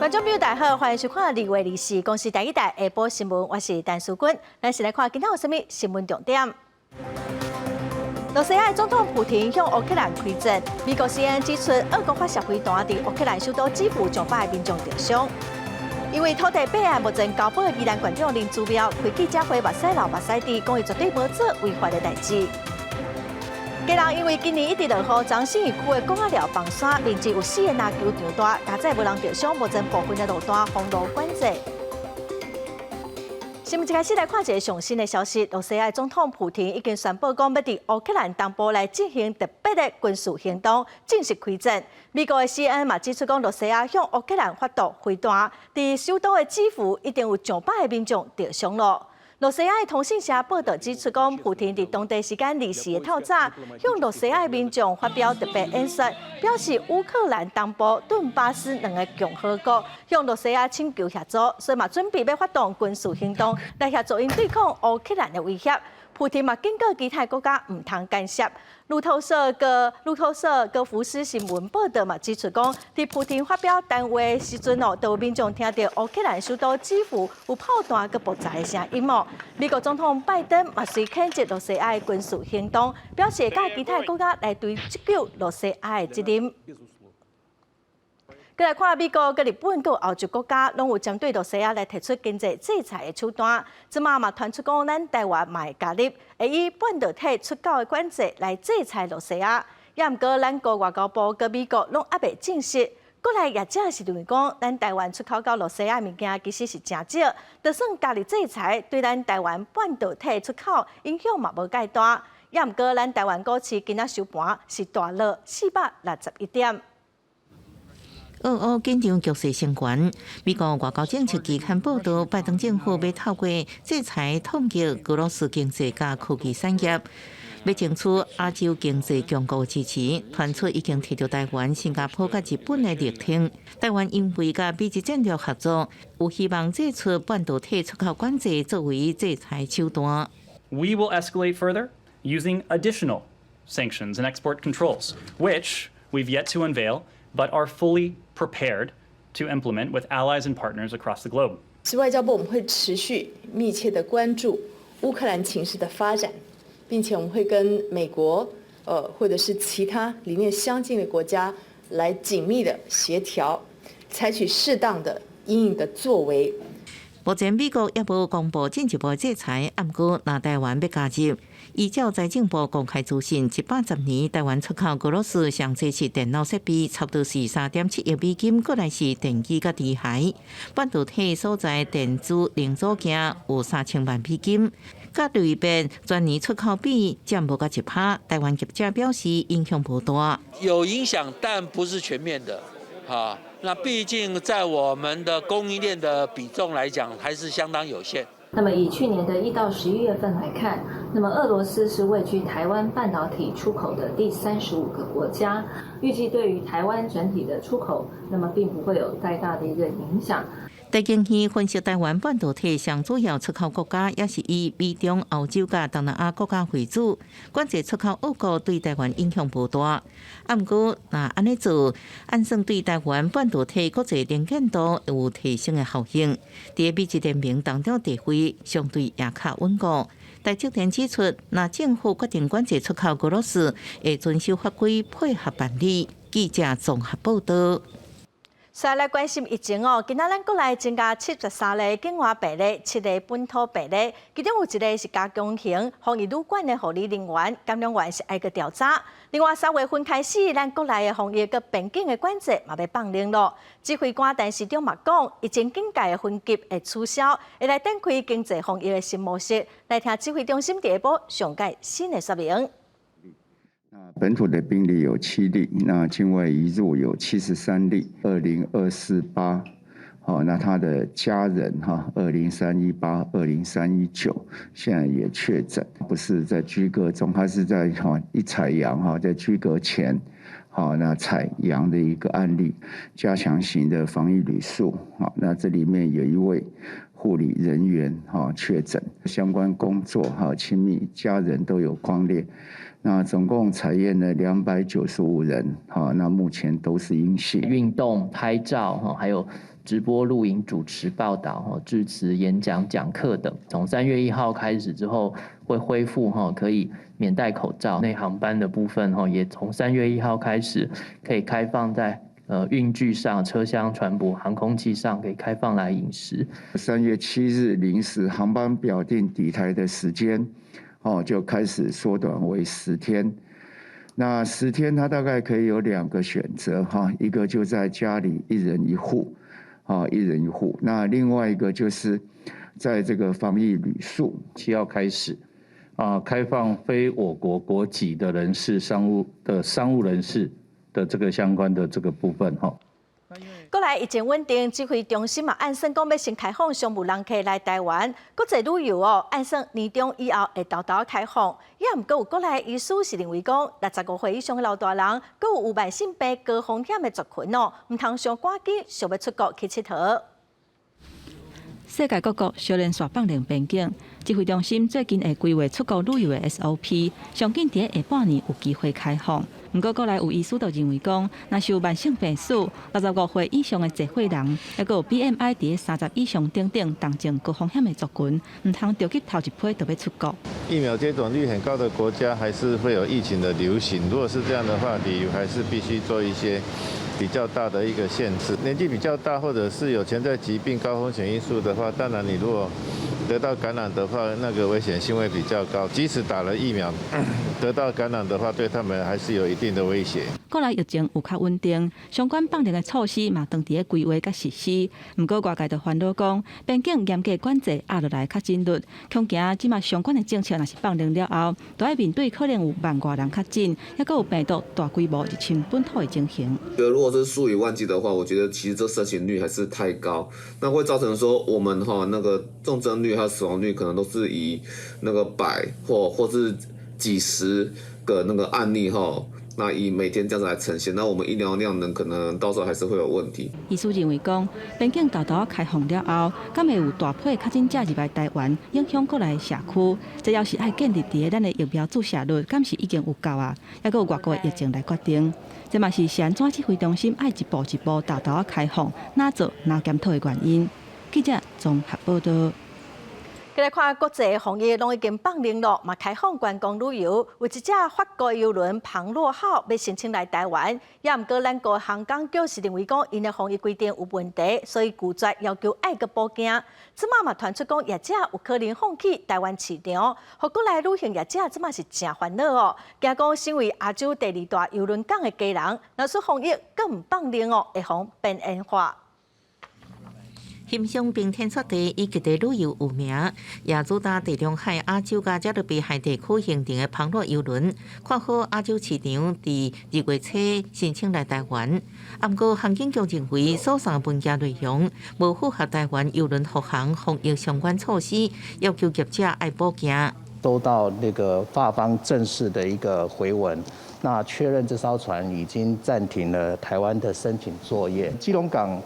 观众朋友大家好，欢迎收看2月24公司第一台下晡新闻，我是陈淑君。咱先来看今天有什么新闻重点。罗西亚总统普廷向乌克兰开战，美国 CNN 指出，俄国发射飞弹伫乌克兰首都基辅上百的民众受伤。因为土地弊案，目前交保宜兰县长林祖苗开记者会，目屎流目屎滴，讲伊绝对无做违法的代志。家人因为今年一直落雨，彰新区的公仔寮放山，面积有4个篮球场大，加载无人着伤，目前部分的路段封路管制。新闻一开始来看一个上新的消息，罗西亚总统普廷已经宣布讲要伫乌克兰东部来进行特别的军事行动，正式开战。美国的 CNN 嘛指出讲，罗西亚向乌克兰发动飞弹，伫首都的基辅一定有上百的民众受伤了。罗西亚的通讯社报道指出，讲普廷伫当地时间20时透早，向罗西亚的民众发表特别演说，表示乌克兰东部顿巴斯2个共和国向罗西亚请求协助，所以嘛准备要发动军事行动来协助因对抗乌克兰的威胁。普廷嘛警告其他国家唔通干涉。路透社戈福斯新闻报道嘛指出讲，伫普廷发表谈话的时阵都有民众听到乌克兰首都基辅有炮弹佮爆炸的声音哦。美国总统拜登嘛随谴责罗西亚的军事行动，表示甲其他国家来追究罗西亚的责任。再来看美国、日本、佮欧洲国家，拢有针对罗西亚来提出经济制裁的手段。即马嘛传出讲，咱台湾嘛会加入，会以半导体出口的管制来制裁罗西亚。也毋过，咱国外交部佮美国拢还未证实。国内业者是认为讲，咱台湾出口到罗西亚物件其实是真少，就算加入制裁，对咱台湾半导体出口影响嘛无介大。也毋过，咱台湾股市今仔收盘是大落461点。俄乌紧张局势升悬，美国外交政策期刊报道，拜登政府要透过制裁痛击俄罗斯经济甲科技产业，要争取亚洲经济强国支持。传出已经摕到台湾、新加坡甲日本的力挺，台湾因为甲美日战略合作，有希望祭出半导体出口管制作为制裁手段。We will escalate further using additional sanctions and export controls, which we've yet to unveil, but are fully prepared to implement with allies and partners across the globe. 是外交部，我们会持续密切的关注乌克兰情势的发展，并且我们会跟美国，或者是其他理念相近的国家来紧密的协调，采取适当的因应的作为。目前美国也无公布进一步制裁，不过若台湾要加入。依照财政部公开资讯，110年台湾出口俄罗斯上济是电脑设备，差不多是3.7亿美金，过来是电机甲机械，半导体所在电子零组件有3000万美金，甲类别全年出口比占无到1%。台湾业者表示影响不大，有影响，但不是全面的，那毕竟在我们的供应链的比重来讲，还是相当有限。那么以去年的1到11月份来看，那么俄罗斯是位居台湾半导体出口的第35个国家，预计对于台湾整体的出口，那么并不会有太大的一个影响。第经济分析，台湾半导体上主要出口国家也是以美中、欧洲甲东南亚国家为主，管制出口俄国对台湾影响不大。不过，若安尼做，按算对台湾半导体国际连结度有提升的效应。伫美日联盟当中地位相对也较稳固。台积电指出，若政府决定管制出口俄罗斯，会遵守法规配合办理。记者综合报道。再来关心疫情哦，今仔咱国内增加73例境外病例，7例本土病例，其中有1例是加强型防疫旅馆的护理人员，感染源是挨个调查。另外3月份开始，咱国内的防疫佮边境的管制嘛要放零咯。指挥官陈时中嘛讲，疫情警戒的分级会取消，会来展开经济防疫的新模式。来听指挥中心第一波上届新的说明。本土的病例有7例，那境外移入有73例，20248，那他的家人20318、20319，现在也确诊，不是在居隔中，他是在一采阳在居隔前，那采阳的一个案例，加强型的防疫旅宿，那这里面有一位护理人员确诊，相关工作亲密家人都有匡列。那总共采验了295人，那目前都是阴性。运动、拍照，还有直播、录影、主持、报道、致辞、演讲、讲课等，从3月1号开始之后会恢复可以免戴口罩。内航班的部分也从3月1号开始可以开放在运具上、车厢、船舶、航空器上可以开放来饮食。3月7日零时，航班表定抵台的时间就开始缩短为10天。那10天它大概可以有2个选择一个就在家里1人1户。1人1户，那另外一个就是在这个防疫旅宿。7号开始，开放非我国国籍的人士、商务人士的这个相关的这个部分过来疫情稳定，指挥中心嘛按算讲要先开放商务人客来台湾，国际旅游按算年中以后会豆豆开放。也毋过有国内医师是认为讲，65岁以上的老大人，佮有慢性病高风险的族群唔通上赶紧想要出国去佚佗。世界各国小连续放零边境，指挥中心最近会规划出国旅游的 SOP， 上紧伫下半年有机会开放。不过，国内有医师就认为讲，若是有慢性病史、65岁以上的侪岁人，还有 BMI 伫30以上等等重症高风险的族群，唔通着急头一批就要出国。疫苗接种率很高的国家，还是会有疫情的流行。如果是这样的话，旅游还是必须做一些比较大的一个限制。年纪比较大，或者是有潜在疾病、高风险因素的话，当然你如果得到感染的话，那个危险性会比较高。即使打了疫苗，得到感染的话，对他们还是有一定的威胁。国内疫情有较稳定，相关放零的措施嘛，当伫咧规划甲实施。不过外界就烦恼讲，边境严格管制压落来较紧律，恐惊即马相关的政策若是放零了后，就要面对可能有万外人确诊，还佫有病毒大规模入侵本土的情形。如果是数以万计的话，我觉得其实这盛行率还是太高，那会造成说我们那个重症率还有死亡率可能都是以那个100或是几十个那个案例那以每天这样子来呈现，那我们医疗量能可能到时候还是会有问题。医师认为讲，边境豆豆开放了后，敢会有大批确诊者入来台湾，影响国内社区。这要是爱建立伫咱的疫苗注射率，敢是已经有够啊？还佫有外国的疫情来决定。这嘛是安怎指挥中心爱一步一步豆豆开放，哪做哪检讨的原因。记者综合报道。再来看国际防疫拢已经放零了，嘛开放观光旅游。有一只法国邮轮庞洛号要申请来台湾，也毋过咱国航港局是认为讲因的防疫规定有问题，所以拒绝要求爱个报警。即马嘛传出讲业者有可能放弃台湾市场，互国内旅行业者即马是真烦恼惊讲身为亚洲第2大邮轮港的家人，若说防疫更唔放零会防变演化。欣赏冰天雪地以及地旅游有名，亚洲大地中海亚洲加加勒比海地区形成的庞洛邮轮，看好亚洲市场伫2月初申请来台湾。不过航警局认为，所送文件内容无符合台湾邮轮复航防疫相关措施，要求业者爱报警。收到那个法方正式的一个回文，那确认这艘船已经暂停了台湾的申请作业。基隆港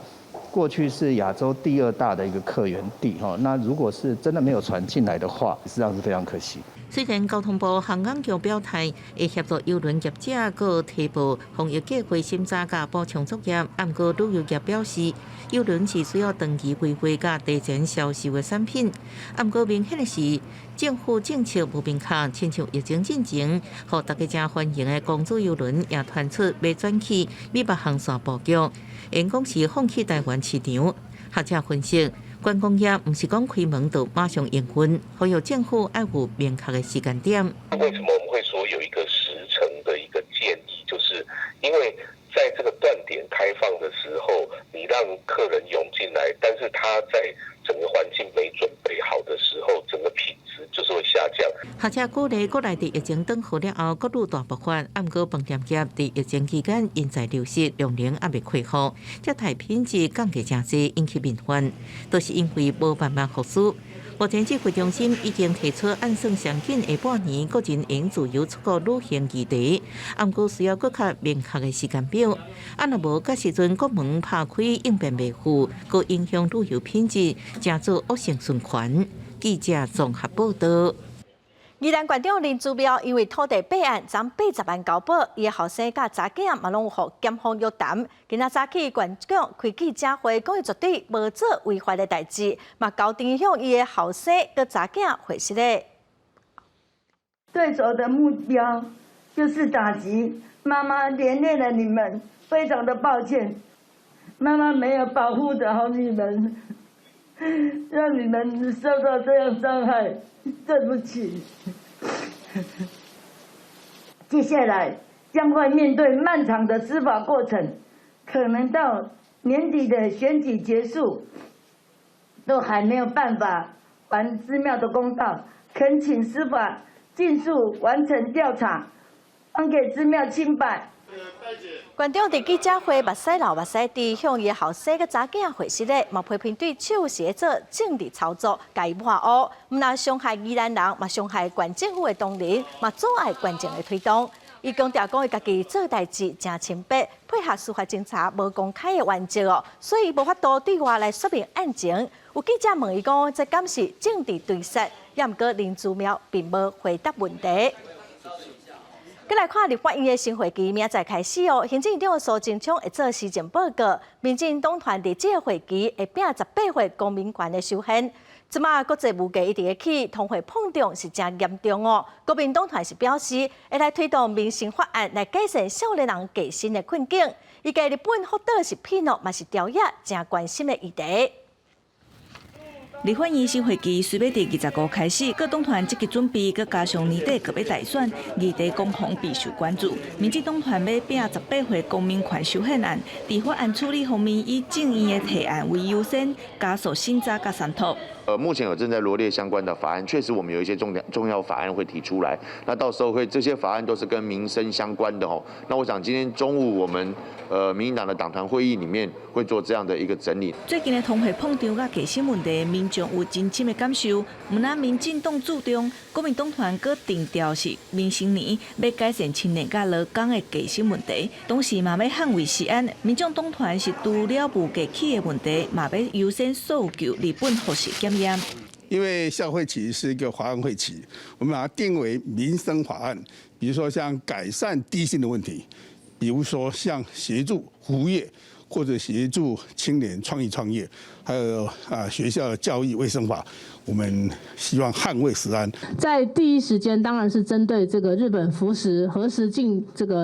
过去是亚洲第2大的一个客源地那如果是真的没有船进来的话，实际上是非常可惜。虽然交通部航港局表态会协助邮轮业者个提报防疫计划审查甲补充作业，不过旅游业表示，邮轮是需要长期规划甲提前销售的产品。不过明显的是，政府政策不明确，亲像疫情进前，互大家真欢迎的公主邮轮也传出要转去美北航线布局，因讲是放弃台湾市场。学者分析，观光业不是讲开门就马上营运，还有政府要有明确的时间点。为什么我们会说有一个时程的一个建议？就是因为在这个断点开放的时候，你让客人涌进来，但是他在整个环境没准备好的时候，整个品质就是会下降。学者鼓励国内伫疫情转好了后，各路大爆发。不过饭店业伫疫情期间人才流失，量能也未恢复，这台品质降低真济，引起民愤，都是因为无慢慢复苏。目前指挥中心已经提出按算上紧下半年，个人应自由出国旅行议题，不过需要更较明确的时间表。若无，到时阵国门拍开应变袂赴，佫影响旅游品质，加做恶性循环。记者综合报道。宜兰县长林姿妙因为土地弊案，涨80万交保，伊的后生甲查囝嘛拢有互检方约谈。今仔早起，县长开记者会，讲伊绝对无做违法的代志，嘛交定向伊的后生佮查囝回息咧。对手的目标就是打击妈妈，连累了你们，非常的抱歉，妈妈没有保护得好你们，让你们受到这样伤害。 对不起，接下来将会面对漫长的司法过程，可能到年底的选举结束，都还没有办法还寺庙的公道。恳请司法尽速完成调查，还给寺庙清白。 县长伫记者会目屎流目屎滴，向伊后生佮查囝回息咧，嘛批评对手协做政治操作，甲伊抹黑，毋但伤害宜兰人，嘛伤害县政府的同仁，嘛阻碍县政的推动。伊强调讲，伊家己做代志真清白，配合司法侦查无公开的原则哦，所以无法度对外来说明案情。有记者问伊讲，这敢是政治对杀？也毋过林姿妙并无回答问题。 再来看立法院的新会期，明仔载开始哦。行政院长苏贞昌会做施政报告，民进党团伫这个会期会摒18岁公民权的修宪。即马国际物价一直在起，通货膨胀是真严重哦。国民党团是表示会来推动民生法案来改善少年人计薪的困境。伊个日本福岛食品哦，嘛是朝野真关心的议题。 立法院新会期虽要伫25开始，各党团积极准备，佮加上年底个别大选，议题攻防必须关注。民进党团要摒18岁公民权修宪案，伫法案处理方面以正义的提案为优先，加速审查佮商讨。目前有正在罗列相关的法案，确实我们有一些重要法案会提出来。那到时候这些法案都是跟民生相关的哦。那我想今天中午我们民进党的党团会议里面会做这样的一个整理。最近的通货膨胀佮计薪问题，民众有真深的感受。毋但民进党注重，国民党团阁定调是民生年，要改善青年甲劳工的计薪问题，同时嘛要捍卫食安。民众党团是除了物价起的问题，嘛要优先诉求日本核实检验。 因为下会期是一个法案会期，我们把它定为民生法案，比如说像改善低薪的问题，比如说像协助服务业或者协助青年创业，还有学校的教育卫生法，我们希望捍卫食安。在第一时间，当然是针对这个日本福食核实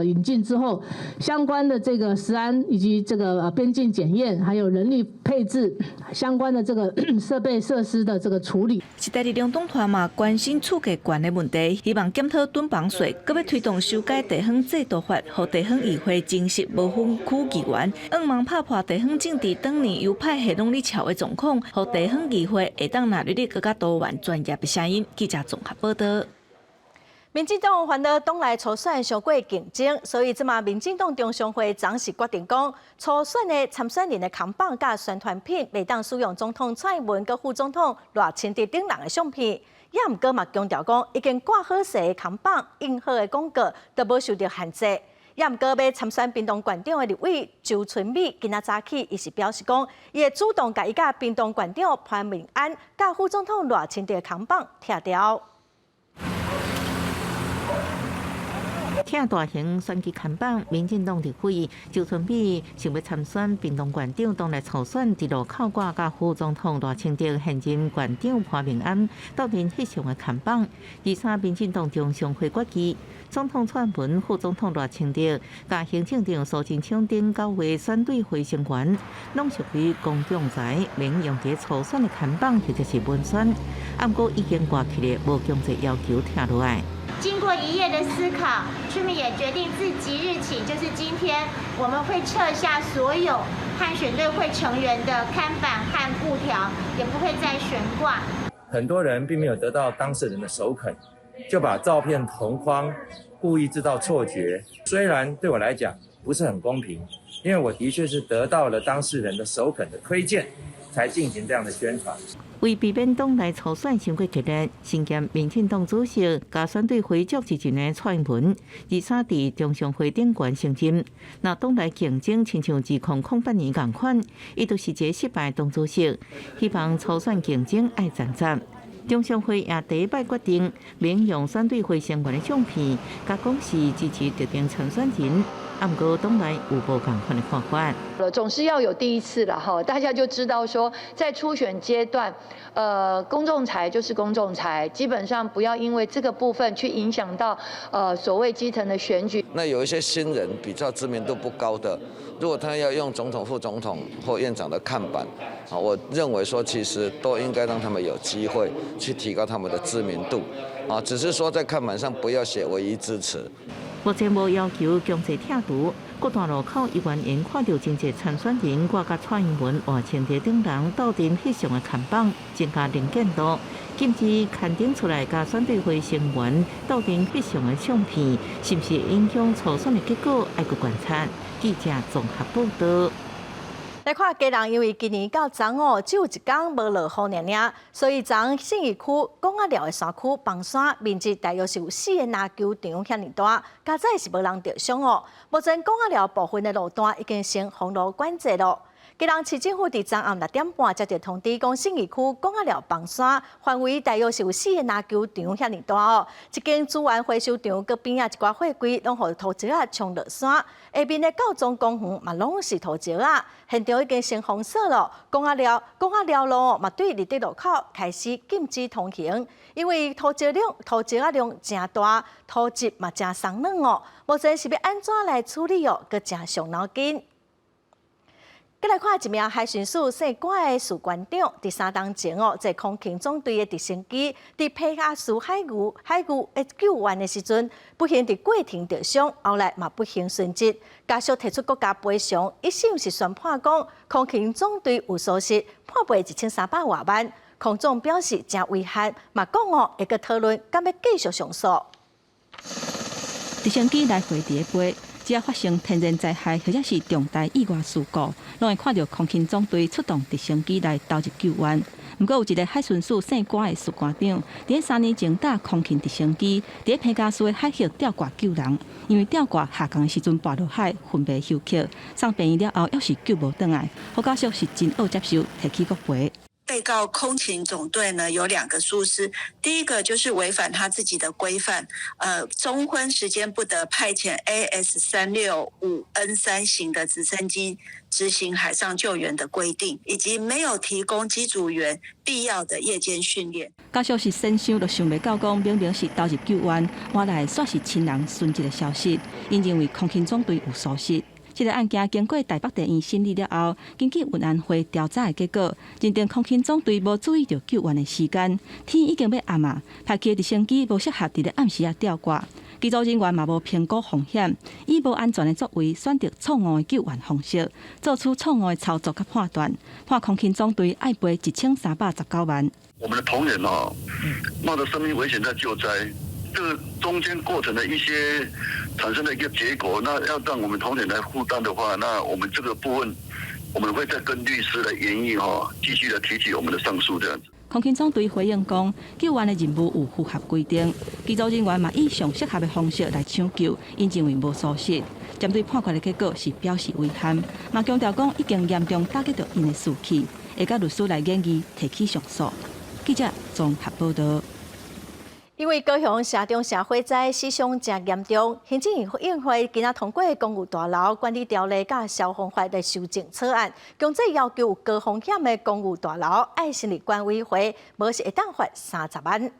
引进之后，相关的这个食安以及这个边境检验，还有人力配置相关的这个设备设施的这个处理。时代力量党团嘛关心厝价悬的问题，希望检讨囤房税，搁要推动修改地方制度法，让地方议会正式无分区议员，望拍破地方政治当年由派系拢咧吵的状况，让地方议会会当纳入更加多元专业的声音。记者综合报道。民进党烦恼党内初选伤过竞争，所以即马民进党中常会暂时决定讲，初选的参选人的扛棒甲宣传品袂当使用总统蔡英文佮副总统赖清德等人的相片。也毋过嘛强调讲，已经挂好势的扛棒、印好的广告都无受到限制。也毋过要参选屏东县长的立委周春美，今仔早起伊是表示讲，伊会主动甲伊甲屏东县长潘明安甲副总统赖清德的扛棒拆掉。拆大型选举看板，民进党立委周春美想要参选屏东县长，当来初选伫路口挂甲副总统赖清德现任县长潘明安斗面翕相的看板。23民进党中常会决议，总统蔡英文、副总统赖清德、甲行政长苏贞昌等9位选队会成员，拢属于公众财，免用伫初选的看板或者是文宣。不过已经挂起来，无强制要求拆落来。经过一夜的思考，春美也决定自即日起，就是今天，我们会撤下所有和选队会成员的看板和布条，也不会再悬挂。很多人并没有得到当事人的首肯，就把照片同框，故意制造错觉。虽然对我来讲不是很公平，因为我的确是得到了当事人的首肯的推荐，才进行这样的宣传。为避免党内初选伤过激烈，身兼民进党主席加选队回族一群的蔡英文，23伫中常会顶悬承认，那党内竞争亲像2008年同款，伊就是一个失败党主席，希望初选竞争爱战战。中常会也第一摆决定免用选对会相关的相片，甲公示支持特定参选人。不过，党内有无同款的看法。总是要有第一次了哈，大家就知道说，在初选阶段，公众财就是公众财，基本上不要因为这个部分去影响到所谓基层的选举。那有一些新人比较知名度不高的，如果他要用总统、副总统或院长的看板，啊，我认为说其实都应该让他们有机会去提高他们的知名度，啊，只是说在看板上不要写唯一支持。目前无要求强制拆除，各大路口议员因看到真侪参选人挂甲蔡英文换穿地顶人斗阵翕相的看板，增加能见度，禁止刊登出来甲选对会成员斗阵翕相的相片，是不是影响初选的结果？要去观察。记者综合报道。来看嘉南，因为今年到昨午只有一天无落雨尔尔，所以昨信义区广雅寮的山区崩山面积大约是有4个篮球场遐尼大，加在是无人着伤哦。目前广雅寮部分的路段已经成封路管制咯。嘉南市政府伫昨暗6点半接到通知，讲信义区广雅寮崩山范围大约是有4个篮球场遐尼大哦。一间资源回收场搁边啊一寡货柜，拢互土石啊冲落山。下面的教宗公园嘛拢是土石啊，现场已经成封锁了。广雅寮路嘛对立地路口开始禁止通行，因为土石啊量真大，土质嘛真松软哦。目前是要安怎来处理哦，搁真伤脑筋。再来看一名海巡署姓关的士官长，伫3天前哦，在空勤总队的直升机伫皮亚斯海牛的救援的时阵，不幸伫过程受伤，后来嘛不幸殉职。家属提出国家赔偿，一审是宣判讲空勤总队有疏失，判赔1300多万。空总表示真遗憾，嘛讲哦会个讨论，敢要继续上诉。直升机来回伫个飞。只要发生天然灾害或者是重大意外事故，拢会看到空勤总队出动直升机来投入救援。不过有一个海巡署姓关的士官长，伫3年前搭空勤直升机，伫皮加斯的海峡吊挂救人，因为吊挂下降的时阵跋落海，昏迷休克，送病院了后，要是救无倒来，好家属是真恶接受，提起国赔。被告空勤总队呢有2个疏失，第一个就是违反他自己的规范，中昏时间不得派遣 AS365N3 型的直升机执行海上救援的规定，以及没有提供机组员必要的夜间训练。家属是先想就想袂到讲，明明是投入救援，原来煞是亲人殉职的消息，因认为空勤总队有疏失。这个案件经过台北地院审理了后，根据运安会调查的结果，认定空勤总队无注意到救援的时间，天已经要暗啊，派去的直升机无适合伫咧暗时啊吊挂，机组人员嘛无评估风险，以无安全的作为选择错误的救援方式，做出错误的操作甲判断，判空勤总队爱赔1319万。我们的同仁冒着生命危险在救灾。这个中间过程的一些产生的一个结果，那要让我们同仁来负担的话，那我们这个部分，我们会再跟律师来研议继续的提起我们的上诉这样子。空勤总队回应讲，救援的任务有符合规定，机组人员嘛以上适合的方式来抢救，因认为无疏失。针对判决的结果是表示遗憾，嘛强调讲已经严重打击到因的士气，会甲律师来研议提起上诉。记者综合报道。因为高雄社中社火灾死伤真严重，行政院会今仔通过公寓大楼管理条例甲消防法的修正草案，强制要求有高风险的公寓大楼爱心理管委会，无是会当罚30万。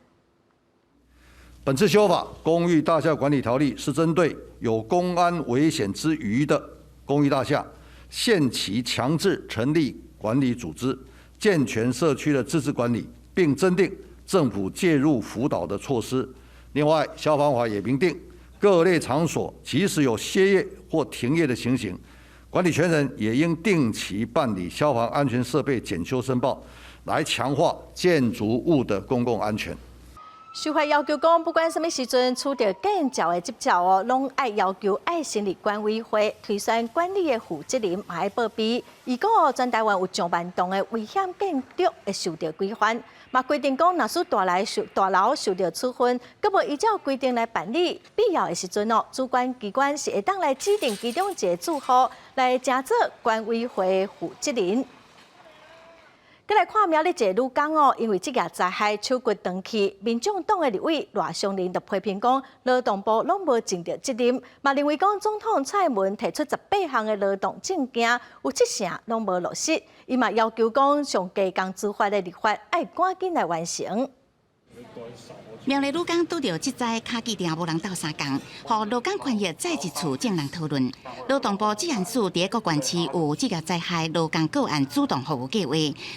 本次修法《公寓大厦管理条例》是针对有公安危险之余的公寓大厦，限期强制成立管理组织，健全社区的自治管理，并增订政府介入辅导的措施。另外，消防法也明定，各类场所即使有歇业或停业的情形，管理权人也应定期办理消防安全设备检修申报，来强化建筑物的公共安全。修法要求讲，不管什么时阵取得建造的执照哦，拢爱要求爱心理管委会推算管理的负责人嘛爱报备。如果全台湾有上万栋的危险建筑会受到规范，嘛规定讲，若是大楼受到处分，佮无依照规定来办理，必要的时阵哦，主管机关是会当来指定其中一个住户来承做管委会负责人。再来看苗栗一个女工哦，因为这个灾害手骨断去，民众党的立委赖香林就批评讲，劳动部拢无尽到责任，嘛认为讲总统蔡英文提出18项的劳动证件，有7成拢无落实，伊嘛要求讲上加工资法的立法要赶紧来完成。苗栗女工拄到这灾卡机定无人斗相共，互劳工权益再一次正人讨论。劳动部职员署伫各县市有职业灾害劳工个案主动服务计划，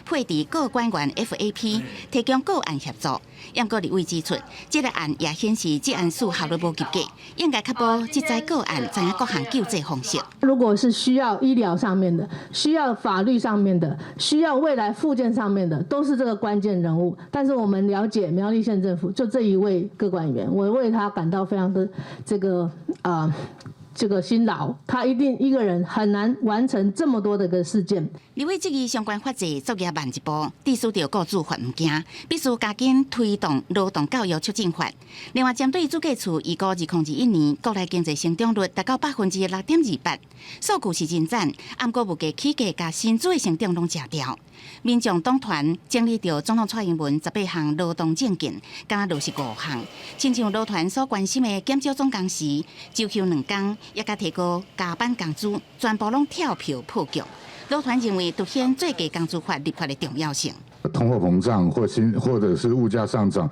配置各官员 FAP， 提供个案协助。杨国立委指出，这个案也显示职员署效率无及格，应该确保这灾个案知影各项救济方式。如果是需要医疗上面的、需要法律上面的、需要未来复健上面的，都是这个关键人物。但是我们了解苗栗县政府就这一位个管员，我为他感到非常的这个辛劳，他一定一个人很难完成这么多的个事件。立委质疑相关法制作业慢一步，致使着雇主犯唔惊，必须加紧推动劳动教育促进法。另外，针对主计处预估2021年国内经济成长率达到6.28%，数据是真赞，不过物价起价甲薪资的成长拢吃掉。民众党团整理着总统蔡英文18项劳动证件，敢若就是5项，亲像劳团所关心的减少总工时、周休2天，也甲提高加班工资，全部拢跳票破局。劳团认为凸显最低工资法立法的重要性。通货膨胀或者是物价上涨，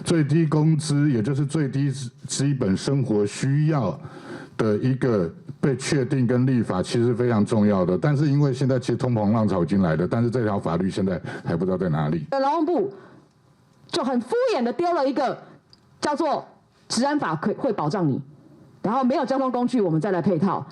最低工资也就是最低基本生活需要的一个被确定跟立法，其实非常重要的。但是因为现在其实通膨浪潮已经来了，但是这条法律现在还不知道在哪里。劳动部就很敷衍的丢了一个叫做治安法会保障你，然后没有交通工具，我们再来配套。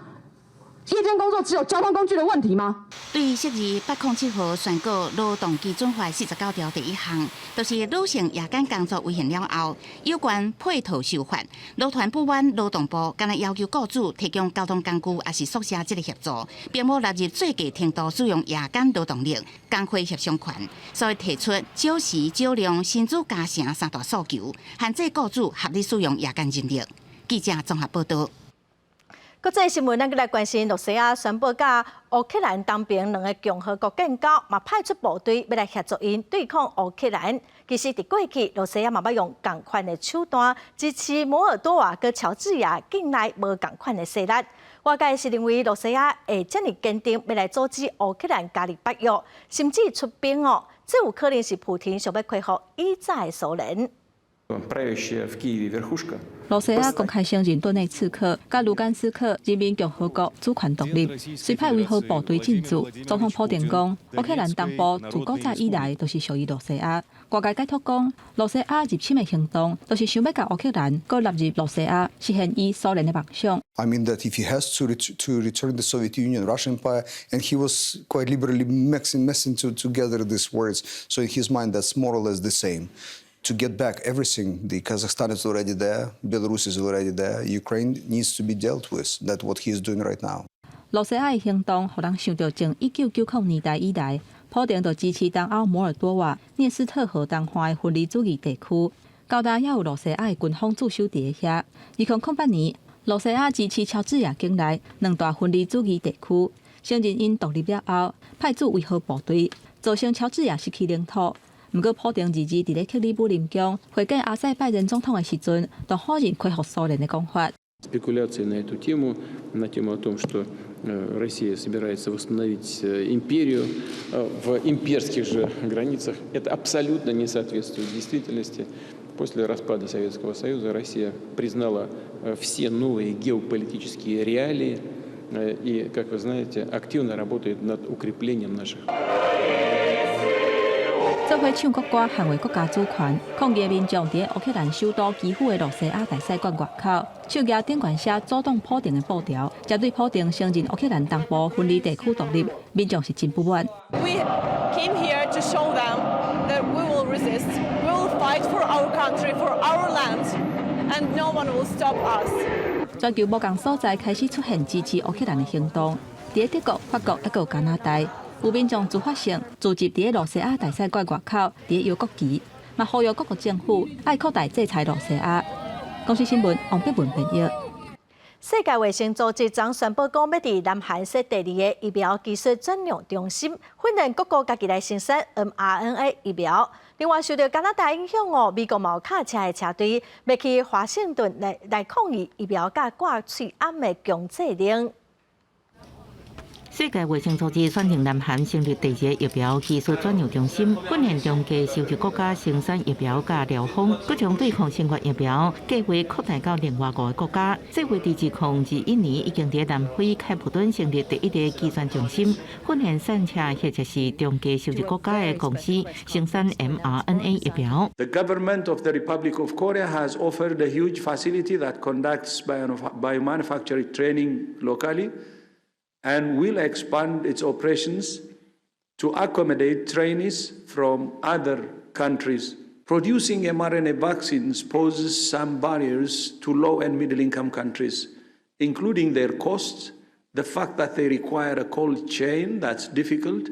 夜间工作只有交通工具的问题吗？对于涉及807号宣告劳动基准法49条第1项，就是女性夜间工作危险了后，有关配套修法，劳团不满劳动部敢若要求雇主提供交通工具也是宿舍这个协助，并无纳入最低程度使用夜间劳动力工会协商权，所以提出少时少量薪资加成3大诉求，限制雇主合理使用夜间人力。记者综合报道。国际新闻，咱来关心罗西亚宣布甲乌克兰当兵2个共和国建交，嘛派出部队要来协助因对抗乌克兰。其实，伫过去，罗西亚嘛要用同款的手段支持摩尔多瓦佮乔治亚境内无同款的势力。外界是认为罗西亚会这么坚定要来阻止乌克兰加入北约，甚至出兵哦，这有可能是普丁想要恢复以前的苏联。罗西亚公开承认顿内茨克、甲卢甘斯克人民共和国主权独立，随派维和部队进驻。总统普丁讲，乌克兰东部自古早以来都是属于罗西亚。外界解读讲，罗西亚入侵的行动，都是想要甲乌克兰搁纳入罗西亚，实现伊苏联的梦想。I mean that if he has to return the Soviet Union, Russian Empire, and he was quite liberally messing together these words, so in his mind that's more or less the same. To get back everything, the Kazakhstan is already there, Belarus is already there, Ukraine needs to be dealt with. That's what he is doing right now. 罗西亚的行动，让人想到从1990年代以来，普丁就支持东欧摩尔多瓦、涅斯特河东岸的分离主义地区，高达也有罗西亚的军方驻守伫遐。2008年，罗西亚支持乔治亚境内2大分离主义地区，承认因独立了后，派驻维和部队，造成乔治亚失去领土。不过，普丁日伫咧克里姆林宫会见阿塞拜然总统的时阵，就否认恢复苏联的讲法。Спекуляции на эту тему, на тему о том, что Россия собирается восстановить империю в имперских же границах, это абсолютно не соответствует действительности. После распада Советского Союза Россия признала все новые геополитические реалии и, как вы знаете, активно работает над укреплением наших. 做伙唱国歌，捍卫国家主权，抗议民众伫乌克兰首都基辅的罗西亚大使馆外口，手举顶悬写阻挡普丁的布条，针对普丁承认乌克兰东部分离地区独立，民众是真不满。We came here to show them that we will resist, we will fight for our country, for our land, and no one will stop us. 全球无共所在开始出现支持乌克兰的行动，伫德国、法国，还有加拿大。有民众自发性聚集伫罗西亚大使馆外口，伫摇国旗，嘛呼吁各国政府爱扩大制裁罗西亚。公司新闻王碧文编译。世界卫生组织将宣布讲，要伫南韩设第2个疫苗技术转用中心，训练各国家己来生产 mRNA 疫苗。另外，受到加拿大影响美国毛卡车的车队要去华盛顿来抗议疫苗甲挂喙暗的强制令。世界卫生组织选定南韩成立第2个疫苗技术转用中心，训练中继收集国家生产疫苗甲疗方，各种对抗新冠疫苗计划扩大到另外5个国家。这回伫2021年已經伫南非開普敦成立第1個技術中心，訓練產車或者是中繼收集國家的公司生產 mRNA 疫苗。The government of the Republic of Korea has offered a huge facility that conducts biomanufacturing training locally. And will expand its operations to accommodate trainees from other countries. Producing mRNA vaccines poses some barriers to low and middle-income countries, including their costs, the fact that they require a cold chain that's difficult,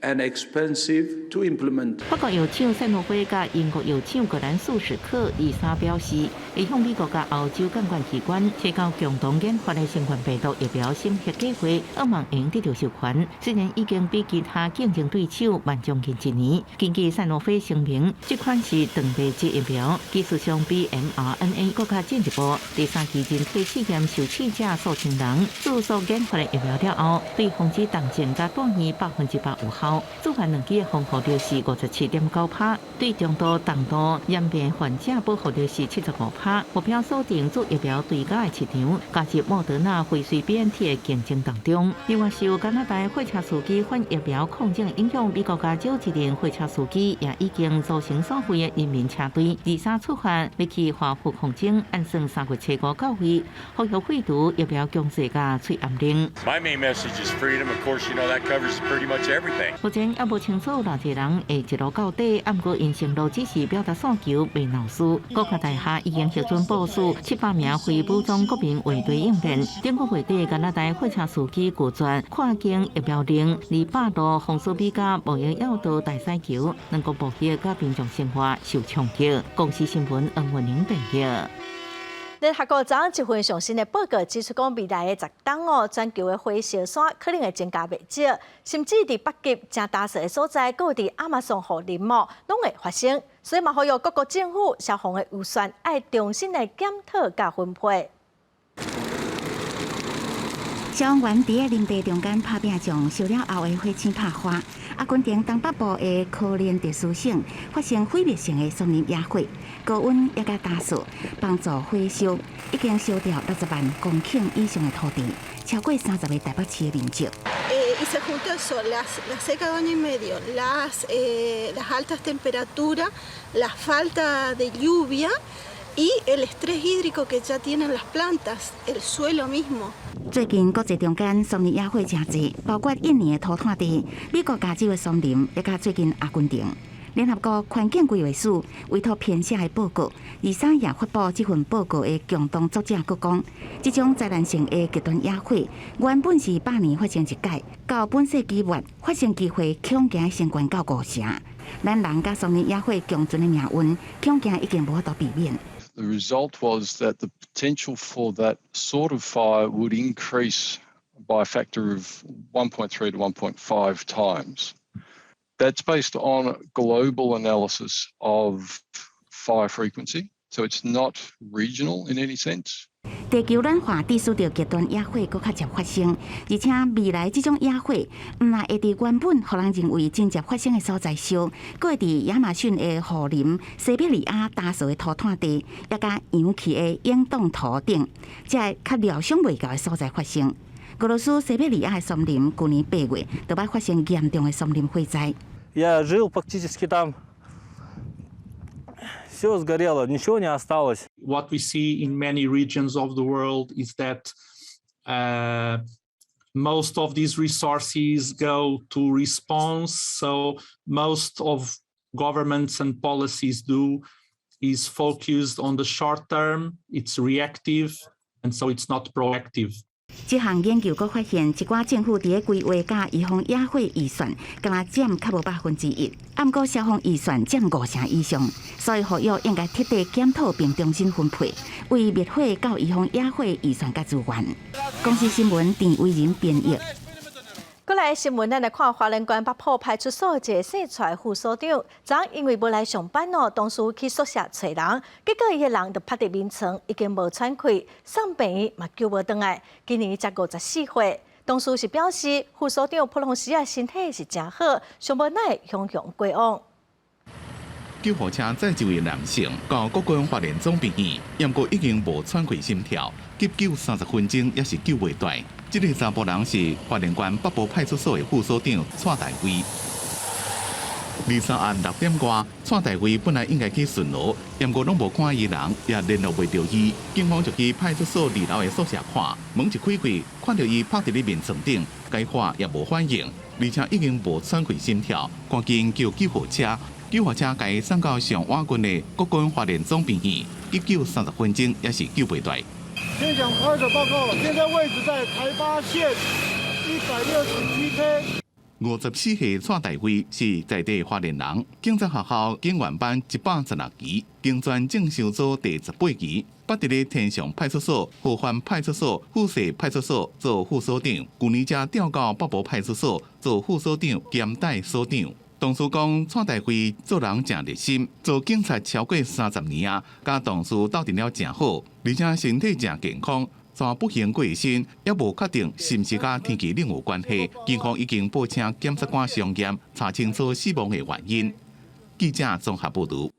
and expensive to implement. 法國藥廠賽諾菲甲英國藥廠格蘭素史克23表示，會向美國甲歐洲監管機關提交共同研發的新冠病毒疫苗審核計劃，希望能得到授權。雖然已經比其他競爭對手慢將近1年，根據賽諾菲聲明，這款是長臂節疫苗，技術上比 mRNA 更加進一步。第3期人體試驗受試者數千人，自所研發的疫苗了後，對防止重症甲斷耳100%有效。主辦2劑的防護率是57.9%，對重度、重度染病患者保護率是75%。目標鎖定做疫苗對家的市場，加入莫德納、輝瑞、BNT 的競爭當中。另外，受加拿大貨車司機反疫苗抗爭影響，美國加州一名貨車司機也已經組成所謂的人民車隊，23出發要去華府抗爭，按算3月7號到位，呼籲廢除疫苗強制加喙暗令。My main message is freedom. Of course, you know that covers pretty much everything. 目前也無清楚偌濟人會一路到底，不過因承諾只是表達訴求，未鬧事。國家大廈已經核准部署700名非武裝國民衛隊應變。中國月底加拿大貨車司機拒絕跨境疫苗令，200度紅蘇比加無影繞道大西橋，兩國暴力甲民眾生活受衝擊。公司新聞黃文玲報道。聯合國昨一份上新的報告指出，講未來的10冬全球的火燒山可能會增加不少，甚至喺北極正大雪的所在，各地亞馬遜河林木攏會發生。所以嘛，呼籲各國政府、消防的預算要重新來檢討甲分配。消防員伫個林地中間拍拼，將燒了後的火星拍花。軍城東北部的科連特殊省發生毀滅性的森林野火，高溫也甲大雪幫助火燒，已經燒掉60萬公頃以上的土地，超過30個台北市的面積。Y se junta eso, la seca de año y medio, las altas temperaturas, la falta de lluvia y el estrés hídrico que ya tienen las plantas, el suelo mismo. 最近國際中間森林野火真濟，包括印尼的土炭地、美國加州的森林，也甲最近阿根廷。聯合國環境規劃署委託編寫的報告，23日發布這份報告的共同作者佫講，這種災難性的極端野火原本是100年發生一屆，到本世紀末發生機會恐驚升懸到5成。咱人甲森林野火共存的命運，恐驚已經無法度避免。The result was that the potential for that sort of fire would increase by a factor of 1.3 to 1.5 times. That's based on global analysis of fire frequency, so it's not regional in any sense. 地球暖化致使到極端野火佫較常發生，而且未來這種野火唔但會佇原本互人認為真正發生的所在燒，佫會佇亞馬遜的河林、西伯利亞大雪的土炭地，也甲氧氣的永凍土等，這係較料想袂到的所在發生。俄羅斯西伯利亞的森林去年8月就捌發生嚴重的森林火災。Я жил практически там. Все сгорело, ничего не осталось. What we see in many regions of the world is that most of these resources go to response. So most of governments and policies do is focused on the short term. It's reactive, and so it's not proactive. 这项研究阁发现，一寡政府伫咧规划甲预防野火预算，敢若占较无1%，按过消防预算占50%以上，所以呼吁应该彻底检讨并重新分配，为灭火到预防野火预算甲资源。公司新闻田伟仁编译。过来新闻，咱来看花莲县北埔派出所一个姓蔡副所长，昨因为无来上班哦，当时去宿舍找人，结果伊个人就拍伫眠床，已经无喘气，送病院嘛救无倒来。今年才54岁，当时是表示副所长普隆斯啊身体是真好，上无奈雄雄过往。救护车载一位男性到国军花莲总病院，不过已经无喘气心跳，急救30分钟也是救袂大。这个查甫人是花莲县北部派出所的副所长蔡大辉。23暗6点外，蔡大辉本来应该去巡逻，不过拢无看伊人，也联络袂到伊。警方就去派出所2楼的宿舍看，门一开开，看到伊趴伫咧眠床顶，该喊也无反应，而且已经无喘气心跳，赶紧叫救护车。救护车甲伊送到上晚郡的国军花莲总病院，急救30分钟也是救袂大。现场拍摄报告，现在位置在台八线167K。54岁蔡大辉是在地花莲人，警察学校警员班116期，警专正修组第18期，捌伫咧天上派出所、河环派出所、富社派出所做副所长，去年才调到北部派出所做副所长兼代所长。同事讲，蔡大辉做人真热心，做警察超过30年啊，甲同事斗阵了真好，而且身体真健康。全不幸过身，也无确定是毋是甲天气冷有关系。警方已经报请检察官详验，查清楚死亡的原因。记者综合报道。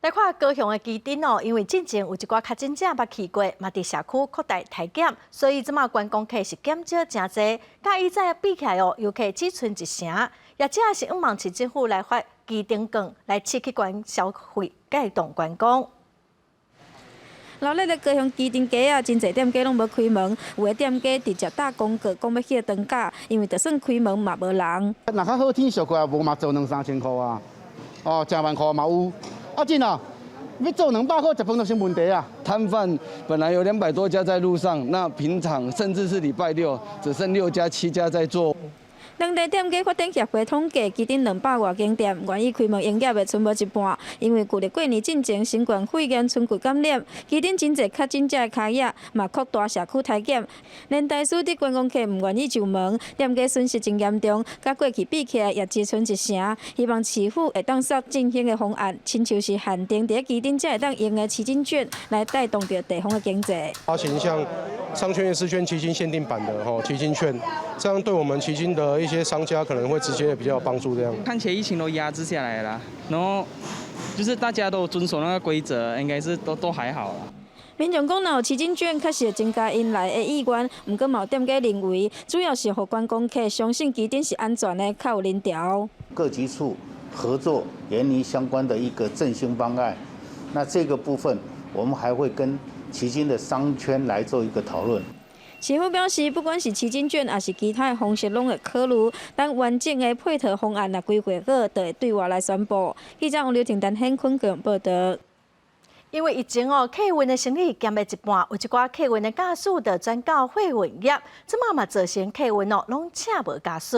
来看高雄的基丁哦，因为之前有一寡确诊者捌去过，嘛伫社区扩大体检，所以即马观光客是减少真侪。甲以前比起来哦，游客只剩1成。也只是希望市政府来发基丁券来刺激观消费，带动观光。老咧咧高雄基丁街啊，真侪店家拢无开门，有的店家直接打广告，讲要去长假，因为就算开门嘛无人。若较好天俗过，无嘛做2-3千块啊，哦，10万块嘛有。啊，真啊，要做200块，10分都成问题啊。摊贩本来有200多家在路上，那平常甚至是礼拜6，只剩6家、7家在做。两地店家发展协会统计，基丁200多间店愿意开门营业的，剩无一半。因为旧历过年进前新冠肺炎春季感染，基丁真侪确诊者的脚业嘛扩大社区体检，连带使得观光客唔愿意上门，店家损失真严重。甲过去比起来，也只剩1成。希望市府会当设振兴的方案，亲像是限定伫基丁才会当用的奇金券，来带动着地方的经济。发行像商圈、市圈奇金限定版的奇金券，这样对我们奇金的一些商家可能会直接比较有帮助。这样看起来疫情都压制下来了，然后就是大家都遵守那个规则，应该是都还好了。民众讲，若有奇金券，确实会增加因来的意愿。不过，有店家认为，主要是让观光客相信基丁是安全的，较有人调。各局处合作研拟相关的一个振兴方案，那这个部分我们还会跟奇金的商圈来做一个讨论。市府表示，不管是奇金券还是其他的方式，拢会考虑。当完整的配套方案若规划好，就会对外来宣布。记者王刘婷、陈显坤报道。因为疫情哦，客运的生意减了一半，有一寡客运的驾驶就转到货运业，即马嘛造成客运哦拢请无驾驶。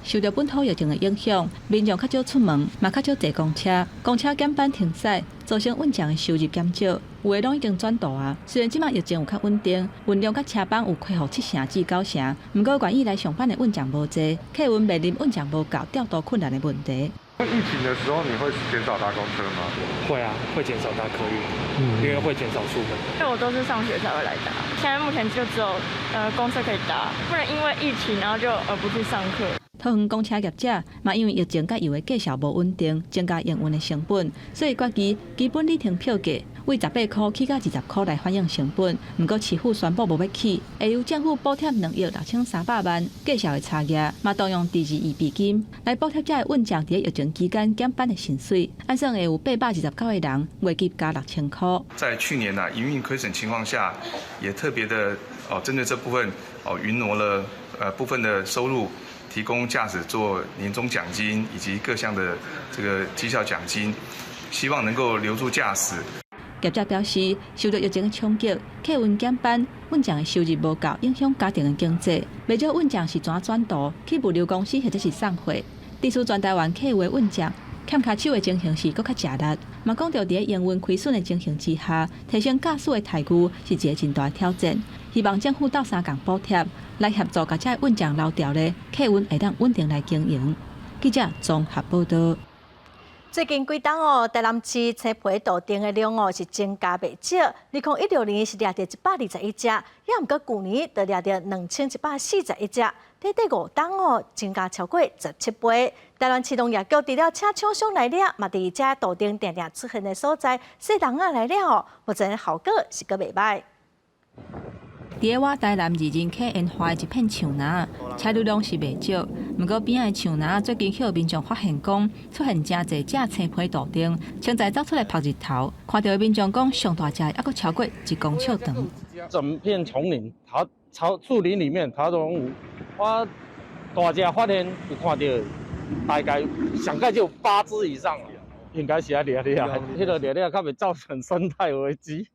受到本土疫情的影响，民众较少出门，嘛较少坐公车，公车减班停驶，造成运将的收入减少，有的拢已经转道啊。虽然即马疫情有较稳定，运量甲车班有恢复7成至9成，不过愿意来上班的运将无济，客运面临运将无够、调度困难的问题。疫情的时候，你会减少搭公车吗？会啊，会减少搭客运，因为会减少出门。因为我都是上学才会来搭，现在目前就只有公车可以搭，不能因为疫情然后就不去上课。桃园公车业者嘛，因为疫情甲油的价销无稳定，增加营运的成本，所以决议基本里程票价为18块起到20块来反映成本。不过市府宣布无要起，会由政府补贴2亿6300万价销的差价，嘛动用第2亿备金来补贴这个运将伫疫情期间减班的薪水。按算会有829个人，月计加6000块。在去年营运亏损情况下，也特别的针对这部分云挪了部分的收入。提供驾驶做年终奖金以及各项的这个绩效奖金，希望能够留住驾驶。业者表示，受到疫情的冲击，客运减班，运将的收入无够，影响家庭的经济。未少运将是怎转图去物流公司或者是送货。地区全台湾客运运将欠卡手的情形是搁较吃力。嘛讲到伫营运亏损的情形之下，提升驾驶的待遇是一个真大的挑战。希望政府斗相共补贴，来协助甲这运将留调的客运会当稳定来经营。记者综合报道。最近几档台南市青皮豆丁的量是增加袂少，2016年是掠到121只，也毋过去年就掠到2141只，第5档增加超过17倍。台南市农业局除了请厂商来掠，嘛伫这豆丁定定出现的所在，细人来掠目前效果是阁袂歹。伫我台南二人客因花的一片树林，车流量是袂少，不过边仔的树林最近被民众发现讲出现真侪只青皮豆丁，清早走出来晒日头，看到的民众讲上大只还阁超过1公尺长。整片丛林，树林里面它都有。我大只发现就看到，大概上概就有8只以上了，应该是啊掠，迄个掠较袂造成生态危机。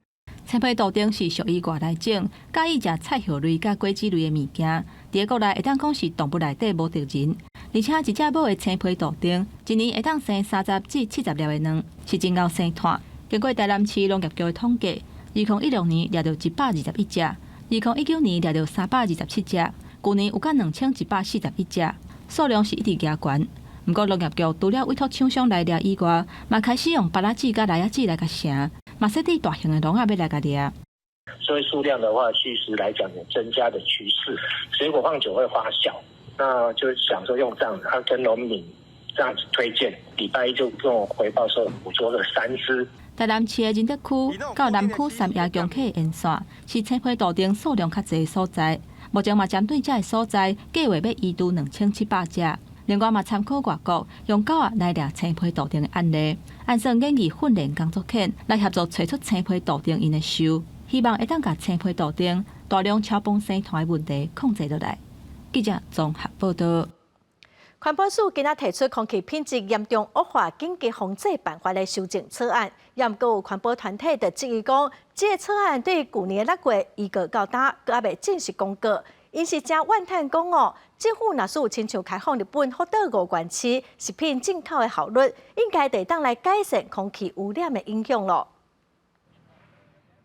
青皮豆丁是属于外来种，介意食菜叶类甲果子类的物件。伫国内会当讲是动物内底无着人，而且一只母的青皮豆丁一年会当生30至70粒的卵，是真够生团。经过台南市农业局的统计，2016年掠到121只，2019年掠到327只，去年有甲2141只，数量是一直加悬。不过农业局除了委托厂商来掠以外，嘛开始用巴拉纸甲来亚纸来甲成，嘛设置大型的笼仔要来甲掠。所以数量的话，其实来讲有增加的趋势。水果放久会发酵，那就想说用这样子，跟农民这样子推荐，礼拜一就跟我回报说捕捉了3只。台南市的仁德区到南区3亚强客沿线是青皮豆丁数量较侪的所在，目前嘛针对这个所在计划要移除2700只。另外嘛参考外国用狗仔来掠青皮豆丁的案例，按算演艺训练工作犬来协助找出青皮豆丁因的树，希望会当甲青皮豆丁大量超崩生团的问题控制落来。记者综合报道。环保署今仔提出空气品质严重恶化紧急防治办法的修正草案，也毋过有环保团体就质疑讲，这个草案对去年6月预告到今，阁还未正式公告。因是正怨叹讲政府若是有亲像开放日本福岛5县市食品进口的效率，应该得当来改善空气污染的影响咯。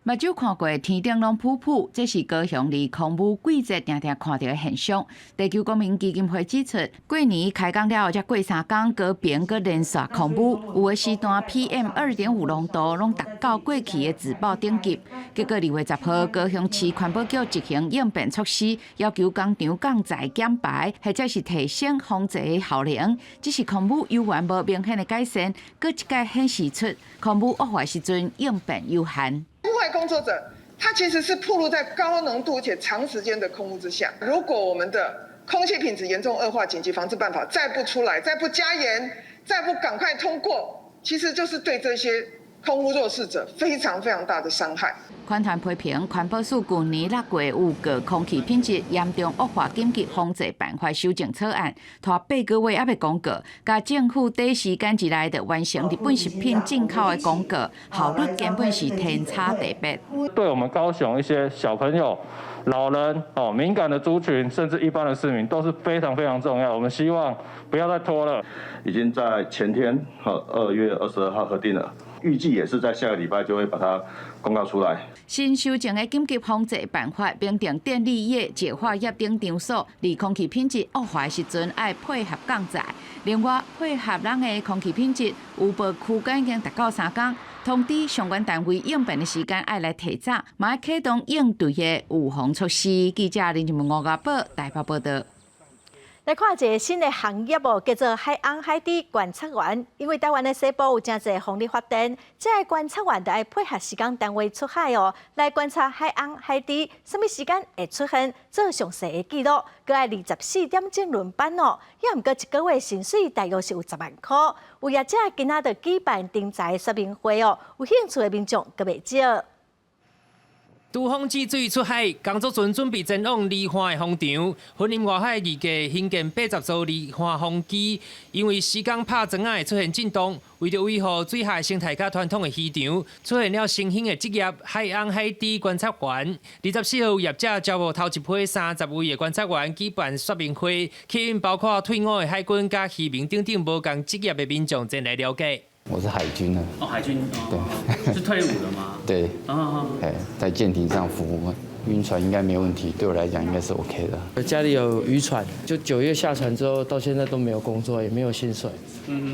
目睭看过天顶拢普普，这是高雄离空污季节常常看到的现象。地球公民基金会指出，过年开工了后，才过3天，高频搁连续空污，有的时段 PM2.5 浓度拢达到过去的自报等级。结果2月10号，高雄市环保局执行应变措施，要求工厂降载减排，或者是提升防治的效能。只是空污有源无明显的改善，搁一概显示出空污恶化时阵应变有限。户外工作者，他其实是暴露在高浓度且长时间的空污之下。如果我们的空气品质严重恶化紧急防治办法再不出来，再不加严，再不赶快通过，其实就是对这些空污弱势者非常非常大的伤害。环团批评环保署去年6月有个空气品质严重恶化紧急防治办法修正草案，拖8个月还未公告，甲政府短时间之内就完成日本食品进口的公告，效率根本是天差地别。对我们高雄一些小朋友、老人、敏感的族群，甚至一般的市民都是非常非常重要。我们希望不要再拖了。已经在前天2月22号核定了，预计也是在下个礼拜就会把它公告出来。新修正的紧急防治办法，明定电力业、石化业等场所，离空气品质恶化时阵，要配合降载。另外，配合咱的空气品质有无区间已经达到3天，通知相关单位应变的时间要来提早，嘛要启动应对的预防措施。记者林志文、吴家宝台北报道。来看一个新的行业叫做海洋海底观测员。因为台湾的西部有真侪风力发电，这个观测员就要配合时间单位出海来观察海洋海底什么时间会出现，做详细的记录，搁要24点钟轮班也毋过1个月薪水大约是有10万块。有业者今仔就举办人才说明会有兴趣的民众搁袂少。拄风治水出海，工作船准备前往梨花的风场。云林外海预计兴建80座梨花风机，因为时间拍庄仔会出现震动，为着维护水海生态甲传统的渔场，出现了新兴的职业海洋海底观察员。24号业者招募头一批30位的观察员举办说明会，吸引包括退伍的海军甲渔民等等无同职业的民众前来了解。我是海军的。哦，海军。对。是退伍了吗？对。在舰艇上服务，晕船应该没问题，对我来讲应该是 OK 的。我家里有渔船，就9月下船之后到现在都没有工作，也没有薪水。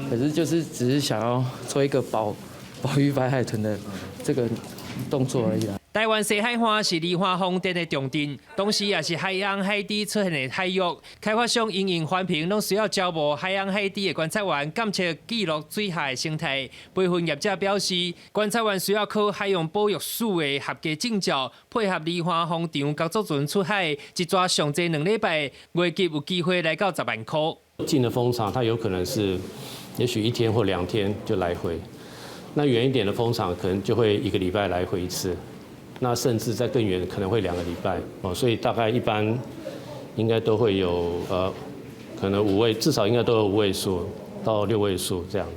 可是只是想要做一个保育白海豚的这个动作而已啦。台湾西海岸是梨花风电的重镇，同时也是海洋海底出现的海域。开发商因应环评，拢需要招募海洋海底的观察员，监测记录水海生态。部分业者表示，观察员需要考海洋保育署的合格证照，配合梨花风场工作船出海，一抓上济2礼拜，月计有机会来到10万块。近的风场，它有可能是，也许1天或2天就来回。那远一点的风场，可能就会1个礼拜来回一次。那甚至在更远，可能会2个礼拜哦，所以大概一般应该都会有可能5位，至少应该都有5位数到6位数这样。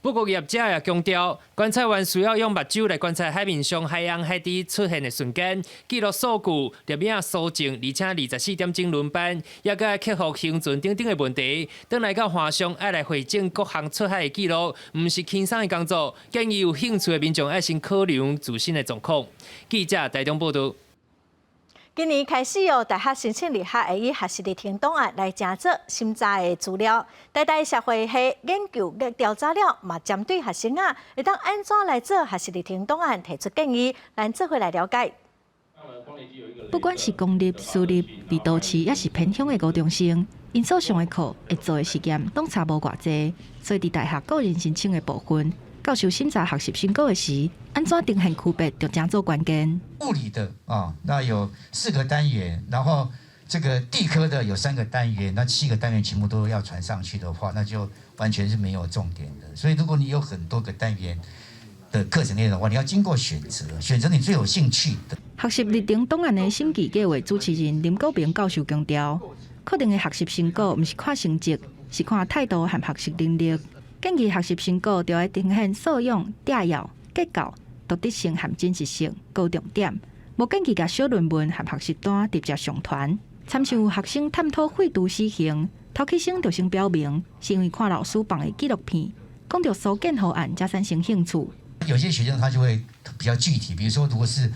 不过业者也强调，观察员需要用目睭来观察海面上海洋海底出现的瞬间，记录数据、摄影、搜证，而且24点钟轮班，也该克服行船等等的问题。等来到华商，爱来回整各项出海的记录，唔是轻松的工作。建议有兴趣的民众爱先考量自身的状况。记者台中报道。今年开始哦，大学申请入学会以学习历程档案来查找审查的资料。台大社会系研究调查了，嘛针对学生啊，会当安怎来做学习历程档案提出建议，咱做伙来了解。不管是公立、私立、离都市，也是偏乡的高中生，因所上的课会做的实验，拢差无偌济，所以伫大学个人申请的部分。教授审查学习成果的时，安怎定限区别就真做关键。物理的那有4个单元，然后这个地科的有3个单元，那7个单元全部都要传上去的话，那就完全是没有重点的。所以如果你有很多个单元的课程内容的话，你要经过选择你最有兴趣的。学习历程档案的审计计划主持人林国平教授强调，确定的学习成果不是看成绩，是看态度和学习能力。建议学习成果就要呈现素养、摘要、结构、独特性和真实性，高重点。无建议甲小论文和学习单直接上传。参像学生探讨废除死刑，头起生就先表明是因为看老师放的纪录片，讲到所见好案才产生兴趣。有些学生他就会比较具体，比如说如果是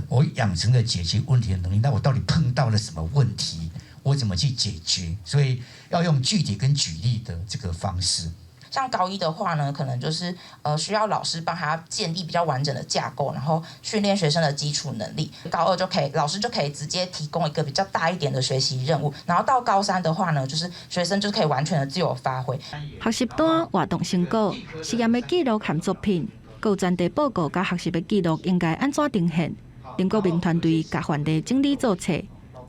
我养成了解决问题的能力，那我到底碰到了什么问题，我怎么去解决？所以要用具体跟举例的这个方式。像高1的话呢，可能就是需要老师帮他建立比较完整的架构，然后训练学生的基础能力。高2就可以，老师就可以直接提供一个比较大一点的学习任务。然后到高3的话呢，就是学生就可以完全的自由发挥。学习单、活动成果、实验的记录和作品，有专题报告甲学习的记录应该安怎呈现？林国明团队甲范例整理做册。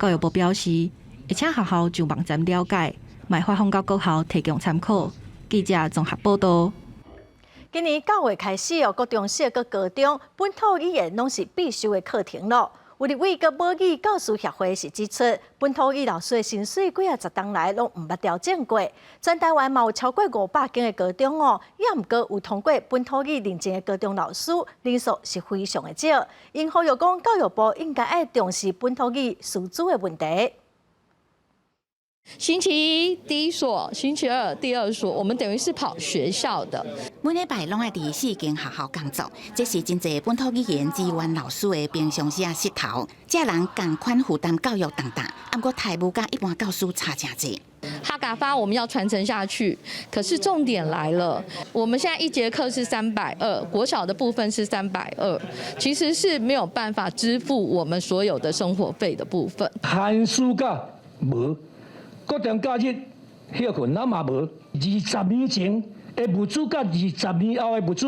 教育部表示，会请学校就网站了解，卖发放到各校提供参考。记者综合报道。今年9月开始哦，高中小和高中本土语言拢是必修的课程咯。有立委甲母语教师协会是指出，本土语老师的薪水几10年来拢毋捌调整过。全台湾嘛有超过500间的高中哦，也毋过有通过本土语认证的高中老师人数是非常的少。因呼吁讲，教育部应该要重视本土语师资的问题。星期1第1所，星期2第2所，我们等于是跑学校的。每礼拜拢爱伫4间学校工作，这是真侪本土语言资源老师的平常时石头。这人共款负担教育重大，不过台务甲一般教师差真济。哈嘎发我们要传承下去，可是重点来了，我们现在1节课是320，国小的部分是320，其实是没有办法支付我们所有的生活费的部分。寒暑假无。国定假日休困咱嘛无，20年前的物资甲20年后的物资，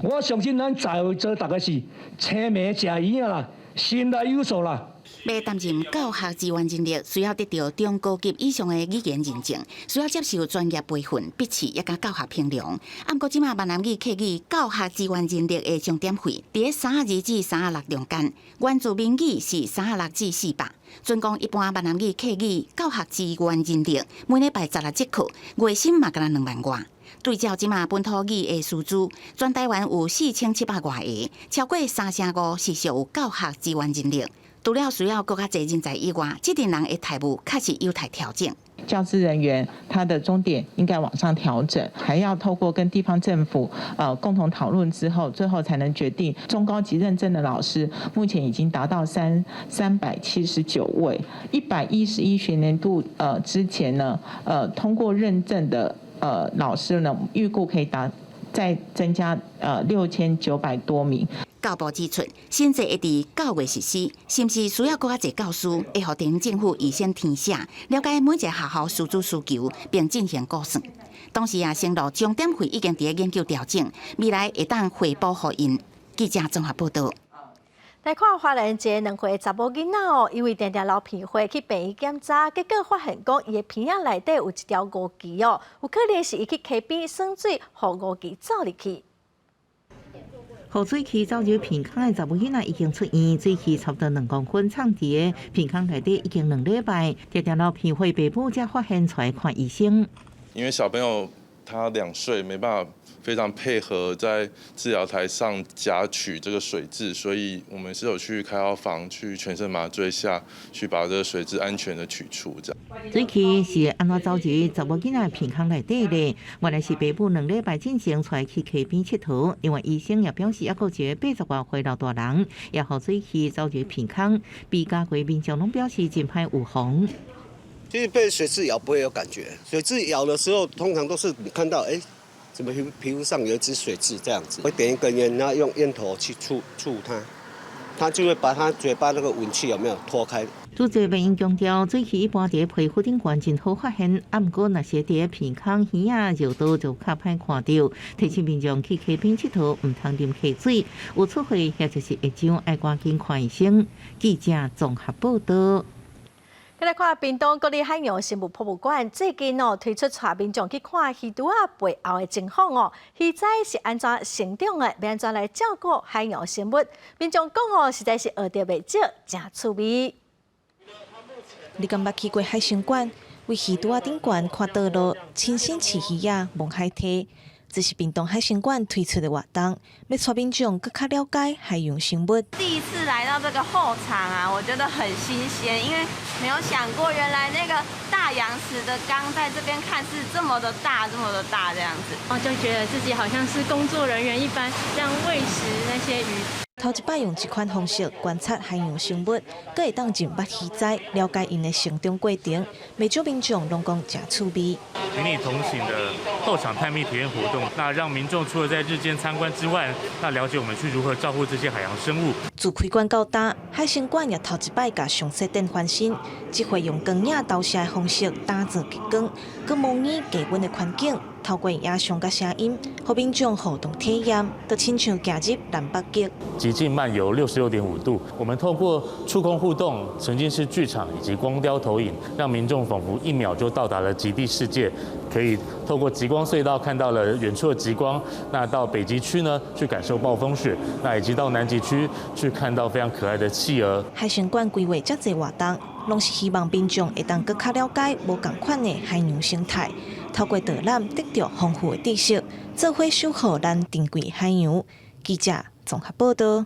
我相信咱在座大概是青梅食鱼啦，心内有数啦。要担任教学资源人力，需要得到中高级以上的语言认证，需要接受专业培训、笔试也甲教学评量。不过，即马闽南语客语教学资源人力的重点费，伫32至36中间，原住民语是36至400。准讲一般闽南语客语教学资源人力，每礼拜16节课，月薪嘛敢若2万外。对照即马本土语的数字，全台湾有4700外个，超过3/5是属有教学资源人力。除了需要更加侪人才以外，这点人的待遇确实有待调整。教资人员他的终点应该往上调整，还要透过跟地方政府共同讨论之后，最后才能决定。中高级认证的老师目前已经达到379位，111学年度之前呢通过认证的老师呢，预估可以再增加6900多名。教部指出，新制会伫9月实施，是毋是需要更加侪教师，会互地方政府预先填写，了解每一个学校师资需求，并进行估算。同时也承诺重点费已经伫研究调整，未来会当汇报给因。记者综合报道。来看华人节2岁查某囡仔哦，因为定定流鼻血去病院检查，结果发现讲伊的鼻仔内底有一条误记哦，有可能是伊去溪边耍水，互误记走入去。河水区走入鼻孔的查某囡仔已经出院，水区差不多2公分，藏伫个鼻孔内底已经2礼拜，定定流鼻血，爸母才发现出来看医生。因为小朋友他2岁，没办法非常配合在治疗台上夹取这个水蛭，所以我们是有去开刀房去全身麻醉下去把这个水蛭安全的取出。这样。水区是安怎走入查某囡仔鼻孔内底的？原来是爸母2礼拜进前出来去溪边佚佗，另外医生也表示，还有一个80多岁老大人也互水区走入鼻孔，比加过民众拢表示真歹有防。其实被水蛭咬不会有感觉，水蛭咬的时候通常都是你看到怎么皮肤上有一只水蛭这样子，会点一根烟，然后用烟头去触它，它就会把它嘴巴那个吻气有没有脱开。主治病院强调，水器一般伫皮肤顶悬真好发现，不过那些伫鼻孔、耳啊、绕道就较歹看到。提醒民众去溪边佚佗，唔通啉溪水，有出血或者是会肿，爱赶紧看医生。记者综合报道。再来看屏东国立海洋生物博物馆，最近推出带民众去看鱼肚仔背后的情况哦。鱼仔是安怎成长的？要安怎来照顾海洋生物？民众讲实在是学得袂少，真趣味。你敢捌去过海参馆？为鱼肚仔顶悬看倒落，亲身饲鱼仔望海体。这是屏东海参馆推出的活动，要带民众更加了解海洋生物。第一次来到这个后场啊，我觉得很新鲜，因为没有想过原来那个大洋石的缸在这边看是这么的大这样子，我就觉得自己好像是工作人员一般，这样喂食那些鱼。头一摆用这款方式观察海洋生物，阁会当进捌鱼仔，了解因的成长过程。不少民众拢讲真趣味。与你同行的后场探秘体验活动，那让民众除了在日间参观之外，那了解我们去如何照顾这些海洋生物。自开馆到大，海参馆也头一摆甲详细电翻新，这回用光影投射的方式打造极光，佮模拟低温的环境。透过影像甲声音，互民众互动体验，就亲像行入南北极。极境漫游66.5度，我们透过触控互动、沉浸式剧场以及光雕投影，让民众仿佛1秒就到达了极地世界。可以透过极光隧道看到了远处的极光，那到北极区呢去感受暴风雪，那以及到南极区去看到非常可爱的企鹅。海参馆规划遮侪活动，拢是希望民众会当更加了解无同款的海洋生态。透过导览得到丰富的知识，做伙守护咱珍贵海洋。记者综合报道。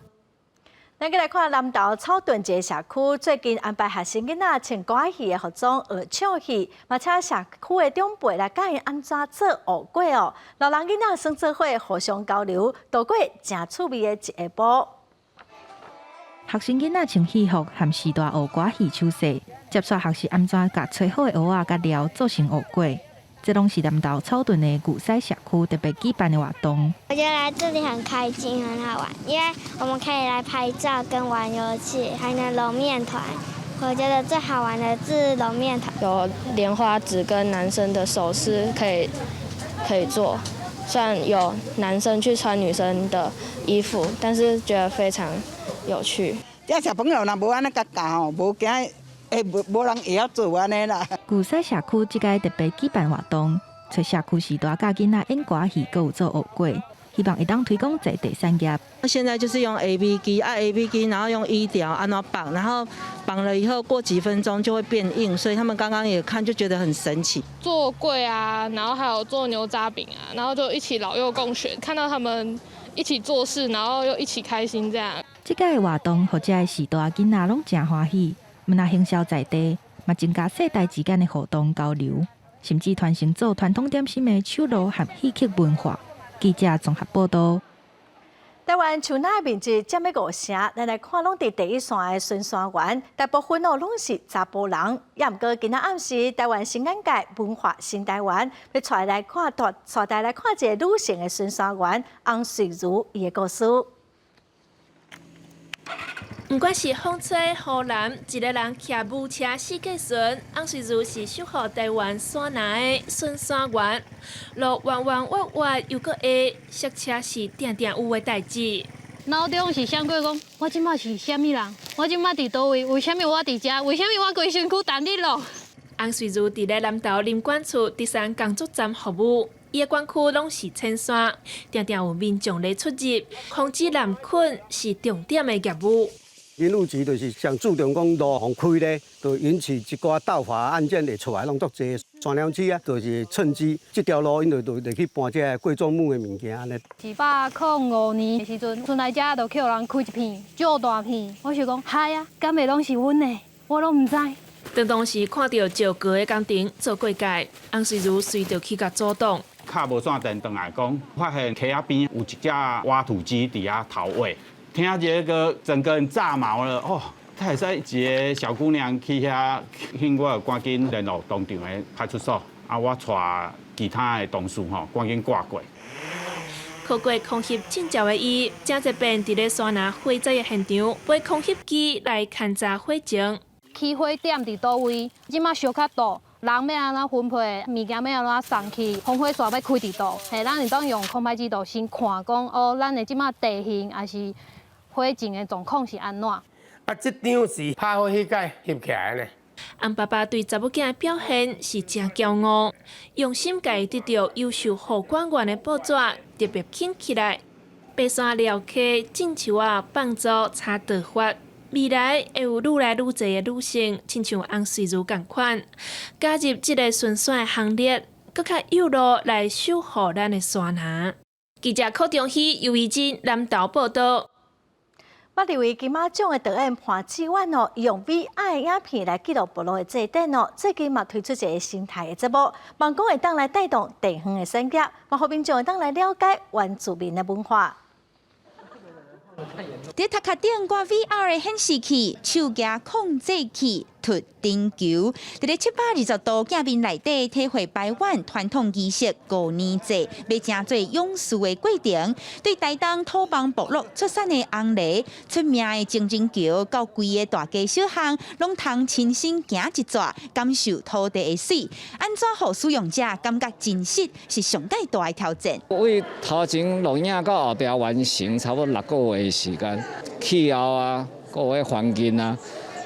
咱来看南投草屯一个社区，最近安排学生囡仔穿歌仔戏的服装学唱戏，嘛请社区的长辈来教因安怎做学过哦。老人囡仔算做伙互相交流，度过真趣味的一下晡。学生囡仔穿戏服，含时代学歌戏手势，接续学习安怎甲吹好的蚵仔甲料做成学过。这拢是南投草屯的古西社区特别举办的活动。我觉得来这里很开心，很好玩，因为我们可以来拍照跟玩游戏，还能揉面团。我觉得最好玩的是揉面团，有莲花指跟男生的手势可以做，虽然有男生去穿女生的衣服，但是觉得非常有趣。这小朋友若无安尼甲教吼，无惊无人会晓做安尼啦。古西社区即届特别举办活动，找社区时代教囡仔演歌戏，佮有做学过，希望会当推广在地产业。现在就是用 AV 机，AV 机，然后用衣条安怎绑，然后绑了以后过几分钟就会变硬，所以他们刚刚也看就觉得很神奇。做柜啊，然后还有做牛轧饼啊，然后就一起老幼共学，看到他们一起做事，然后又一起开心这样。即届的活动，或者时代囡仔拢真欢喜，毋但行销在地，嘛增加世代之间的互动交流，甚至传承做传统点心的手炉和戏曲文化。记者综合报道。台湾树奶面积占要5成，咱来看拢伫第一线的巡山员，大部分拢是查甫人。也毋过今仔暗时，台湾新眼界文化新台湾要带来看一个女性的巡山员洪瑞如伊的故事。不管是风吹雨淋，一个人骑母车四界巡，洪瑞如是守护台湾山南的巡山员。路弯弯弯弯又搁会，塞车是定定有的代志。脑中是想过讲，我即摆是虾米人？我即摆伫倒位？为虾米我伫遮？为虾米我规身躯等你咯？洪瑞如伫咧南投林管处第3工作站服务。伊的管区拢是青山，定定有民众咧出入，防止滥困是重点的业务。林务局就是上注重讲路防开咧，就引起一寡盗伐案件会出来，拢足济。山梁市啊，就是趁机这条路，因就去搬这贵重物的物件安尼。1805年的时阵，厝内遮就去人开一片，足大片。我想讲，嗨啊，敢会拢是阮的？我拢唔知。当时看到石膏的工程做过界，洪瑞如随着去甲阻挡。卡无线电转来讲，发现溪仔边有一只挖土机伫遐投喂。听这个整个人炸毛了哦！他会使一个小姑娘去遐，我赶紧联络当场的派出所，我带其他的同事赶紧挂过。考过空袭证照的伊，正一遍伫咧山南火灾的现场，背空袭机来勘察火情。起火点伫倒位？即马烧较大。人要安怎分配，物件要安怎送去，防火线要开伫倒，咱会当用空拍机图先看讲，咱的即马地形还是火情的状况是安怎？这张是拍火迄届翕起来呢。洪爸爸对查某囝的表现是真骄傲，用心甲伊得到优秀护管员的宝纸，特别捡起来。爬山撩溪，种树啊，帮助查道法。未来会有愈来愈侪的女性，亲像洪瑞如共款，加入这个巡山的行列，更较有路来守护咱的山南。记者柯中熙、尤怡珍南投报道。我认为金马奖的导演潘志远哦，用 VR 的影片来记录部落的祭典哦，最近嘛推出一个生态的节目，望讲会当来带动地方的产业，望后民众会当来了解原住民的文化。伫头壳顶挂 VR 的显示器、手夹控制器、凸顶球，伫咧720度镜面内底体会排湾传统仪式5年祭，要成做勇士的过程。对台东土邦部落出产的红梨、出名的情人桥，到规个大街小巷，拢通亲身行一逝，感受土地的水。安怎互使用者感觉真实，是上界大的挑战。为头前录影到后壁完成，差不多6个月的时间。气候啊，各个环境啊，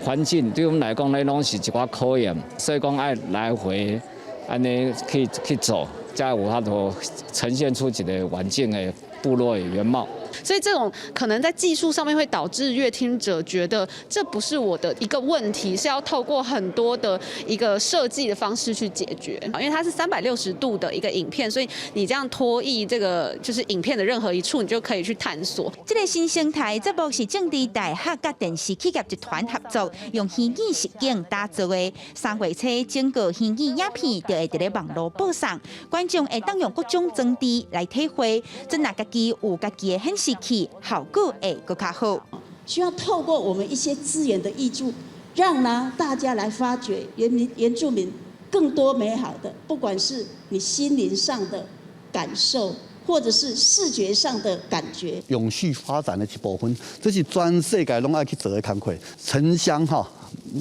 环境对我们来讲咧，拢是一寡考验，所以讲爱来回安尼去做，才有法度呈现出一个完整的部落的原貌。所以这种可能在技术上面会导致乐听者觉得这不是我的一个问题，是要透过很多的一个设计的方式去解决。因为它是360度的一个影片，所以你这样拖移这个就是影片的任何一处，你就可以去探索。这个新生态节目是政治大学甲电视企业集团合作，用虚拟实景打造的。3月初整个虚拟影片就会伫咧网络播送，观众会当用各种装置来体会，真若家己有家己的显示器，效果会更加好。需要透过我们一些资源的挹注，让大家来发掘原住民更多美好的，不管是你心灵上的感受，或者是视觉上的感觉。永续发展的一部分，这是全世界拢爱去做的工作。城乡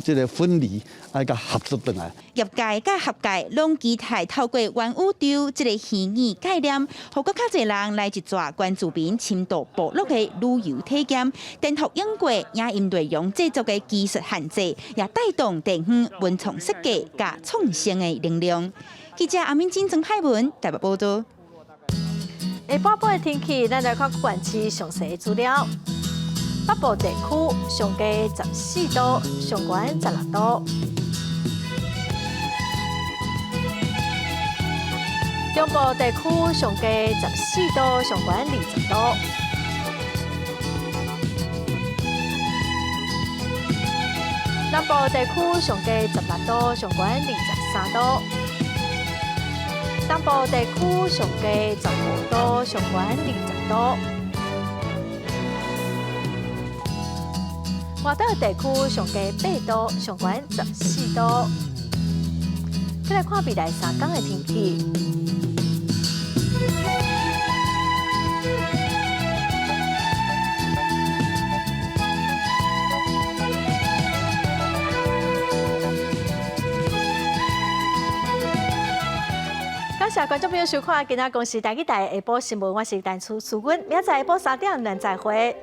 这个分离，啊，甲合作转来。业界甲学界拢期待透过元宇宙这个虚拟概念，互更较侪人来一抓关注民深度部落的旅游体验，颠覆英国影音内容制作的技术限制，也带动地方文创设计甲创新的能量。记者阿明金曾派文台北报道。下半部的天气，咱来看管区详细的资料。北部地区上低14度，上悬16度；中部地区上低14度，上悬20度；南部地区上低18度，上悬23度；东部地区上低15度，上悬20度。外岛地区上低8度，上悬14度。再来看未来3天的天气。感谢观众朋友收看今仔公视台语台下晡新闻，我是陈楚淑君，明仔下晡3点咱再会。